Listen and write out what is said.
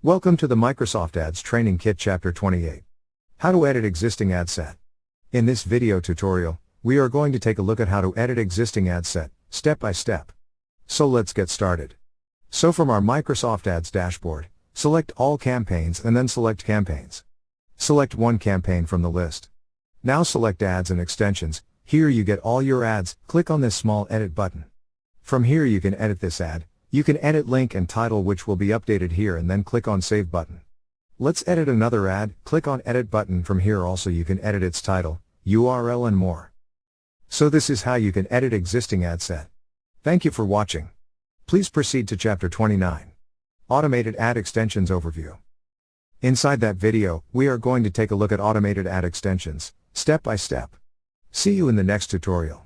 Welcome to the Microsoft Ads Training Kit Chapter 28. How to edit existing ad set. In this video tutorial, we are going to take a look at how to edit existing ad set, step by step. So let's get started. So from our Microsoft Ads dashboard, select all campaigns and then select campaigns. Select one campaign from the list. Now select ads and extensions. Here you get all your ads. Click on this small edit button. From here you can edit this ad. You can edit link and title, which will be updated here, and then click on Save button. Let's edit another ad. Click on Edit button. From here also you can edit its title, URL and more. So this is how you can edit existing ad set. Thank you for watching. Please proceed to Chapter 29. Automated Ad Extensions Overview. Inside that video, we are going to take a look at automated ad extensions, step by step. See you in the next tutorial.